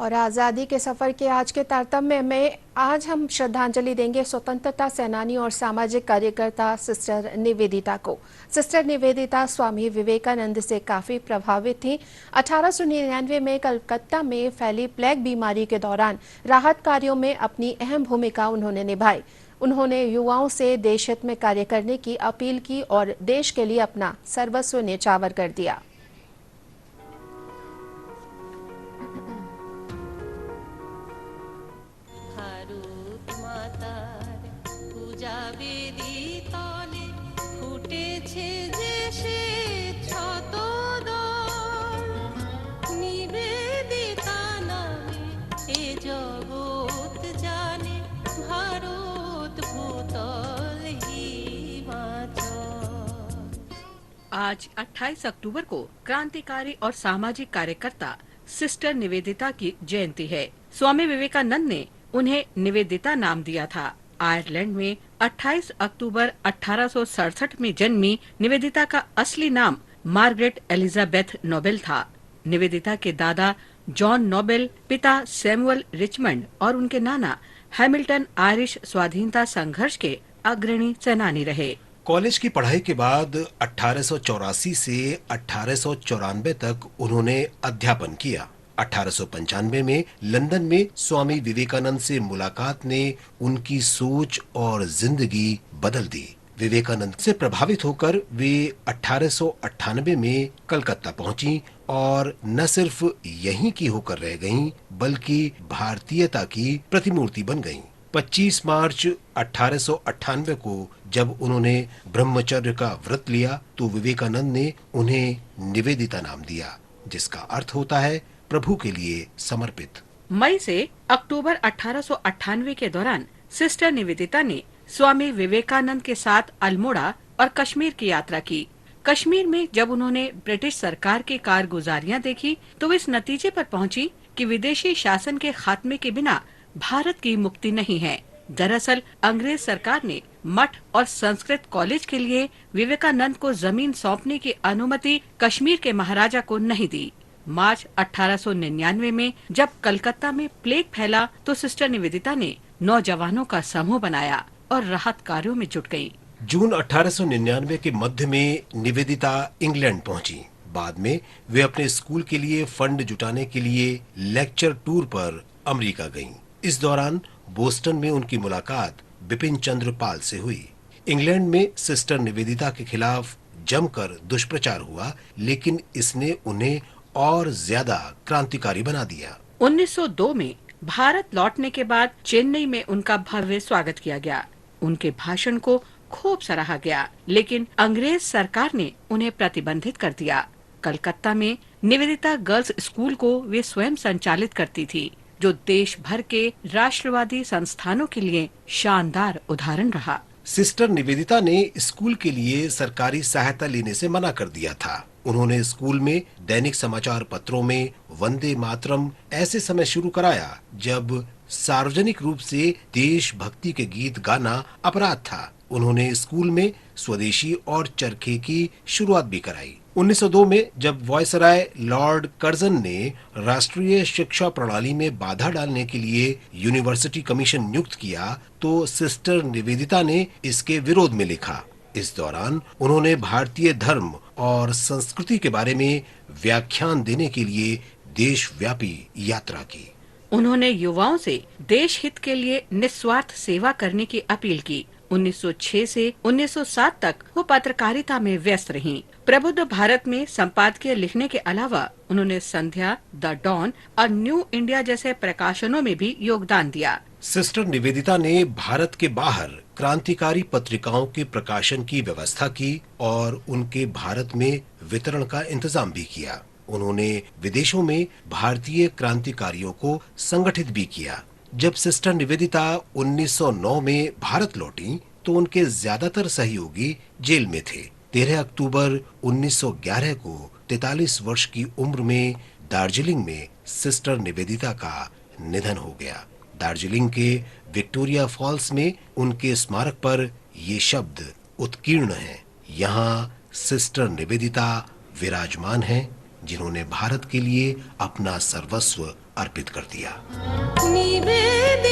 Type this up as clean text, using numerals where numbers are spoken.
और आज़ादी के सफ़र के आज के तारतम्य में आज हम श्रद्धांजलि देंगे स्वतंत्रता सेनानी और सामाजिक कार्यकर्ता सिस्टर निवेदिता को। सिस्टर निवेदिता स्वामी विवेकानंद से काफ़ी प्रभावित थी। 1899 में कलकत्ता में फैली प्लेग बीमारी के दौरान राहत कार्यों में अपनी अहम भूमिका उन्होंने निभाई। उन्होंने युवाओं से देश हित में कार्य करने की अपील की और देश के लिए अपना सर्वस्व न्यौछावर कर दिया। आज 28 अक्टूबर को क्रांतिकारी और सामाजिक कार्यकर्ता सिस्टर निवेदिता की जयंती है। स्वामी विवेकानंद ने उन्हें निवेदिता नाम दिया था। आयरलैंड में 28 अक्टूबर 1867 में जन्मी निवेदिता का असली नाम मार्गरेट एलिजाबेथ नोबेल था। निवेदिता के दादा जॉन नोबेल, पिता सैमुअल रिचमंड और उनके नाना हैमिल्टन आयरिश स्वाधीनता संघर्ष के अग्रणी सेनानी रहे। कॉलेज की पढ़ाई के बाद 1884 से 1894 तक उन्होंने अध्यापन किया। 1895 में लंदन में स्वामी विवेकानंद से मुलाकात ने उनकी सोच और जिंदगी बदल दी। विवेकानंद से प्रभावित होकर वे 1898 में कलकत्ता पहुंची और न सिर्फ यहीं की होकर रह गईं, बल्कि भारतीयता की प्रतिमूर्ति बन गईं। 25 मार्च 1898 को जब उन्होंने ब्रह्मचर्य का व्रत लिया तो विवेकानंद ने उन्हें निवेदिता नाम दिया, जिसका अर्थ होता है प्रभु के लिए समर्पित। मई से अक्टूबर 1898 के दौरान सिस्टर निवेदिता ने स्वामी विवेकानंद के साथ अल्मोड़ा और कश्मीर की यात्रा की। कश्मीर में जब उन्होंने ब्रिटिश सरकार की कारगुजारियां देखी तो वे इस नतीजे पर पहुंची कि विदेशी शासन के खात्मे के बिना भारत की मुक्ति नहीं है। दरअसल अंग्रेज सरकार ने मठ और संस्कृत कॉलेज के लिए विवेकानंद को जमीन सौंपने की अनुमति कश्मीर के महाराजा को नहीं दी। मार्च 1899 में जब कलकत्ता में प्लेग फैला तो सिस्टर निवेदिता ने नौजवानों का समूह बनाया और राहत कार्यों में जुट गयी। जून 1899 के मध्य में निवेदिता इंग्लैंड पहुंची। बाद में वे अपने स्कूल के लिए फंड जुटाने के लिए लेक्चर टूर पर अमेरिका गईं। इस दौरान बोस्टन में उनकी मुलाकात बिपिन चंद्र पाल से हुई। इंग्लैंड में सिस्टर निवेदिता के खिलाफ जमकर दुष्प्रचार हुआ, लेकिन इसने उन्हें और ज्यादा क्रांतिकारी बना दिया। 1902 में भारत लौटने के बाद चेन्नई में उनका भव्य स्वागत किया गया। उनके भाषण को खूब सराहा गया, लेकिन अंग्रेज सरकार ने उन्हें प्रतिबंधित कर दिया। कलकत्ता में निवेदिता गर्ल्स स्कूल को वे स्वयं संचालित करती थी, जो देश भर के राष्ट्रवादी संस्थानों के लिए शानदार उदाहरण रहा। सिस्टर निवेदिता ने स्कूल के लिए सरकारी सहायता लेने से मना कर दिया था। उन्होंने स्कूल में दैनिक समाचार पत्रों में वंदे मातरम ऐसे समय शुरू कराया जब सार्वजनिक रूप से देशभक्ति के गीत गाना अपराध था। उन्होंने स्कूल में स्वदेशी और चरखे की शुरुआत भी कराई। 1902 में जब वायसराय लॉर्ड कर्जन ने राष्ट्रीय शिक्षा प्रणाली में बाधा डालने के लिए यूनिवर्सिटी कमीशन नियुक्त किया तो सिस्टर निवेदिता ने इसके विरोध में लिखा। इस दौरान उन्होंने भारतीय धर्म और संस्कृति के बारे में व्याख्यान देने के लिए देशव्यापी यात्रा की। उन्होंने युवाओं से देश हित के लिए निस्वार्थ सेवा करने की अपील की। 1906 से 1907 तक वो पत्रकारिता में व्यस्त रहीं। प्रबुद्ध भारत में संपादकीय लिखने के अलावा उन्होंने संध्या, द डॉन और न्यू इंडिया जैसे प्रकाशनों में भी योगदान दिया। सिस्टर निवेदिता ने भारत के बाहर क्रांतिकारी पत्रिकाओं के प्रकाशन की व्यवस्था की और उनके भारत में वितरण का इंतजाम भी किया। उन्होंने विदेशों में भारतीय क्रांतिकारियों को संगठित भी किया। जब सिस्टर निवेदिता 1909 में भारत लौटी तो उनके ज्यादातर सहयोगी जेल में थे। 13 अक्टूबर 1911 को 43 वर्ष की उम्र में दार्जिलिंग में सिस्टर निवेदिता का निधन हो गया। दार्जिलिंग के विक्टोरिया फॉल्स में उनके स्मारक पर ये शब्द उत्कीर्ण हैं। यहाँ सिस्टर निवेदिता विराजमान हैं, जिन्होंने भारत के लिए अपना सर्वस्व अर्पित कर दिया। निवेदिता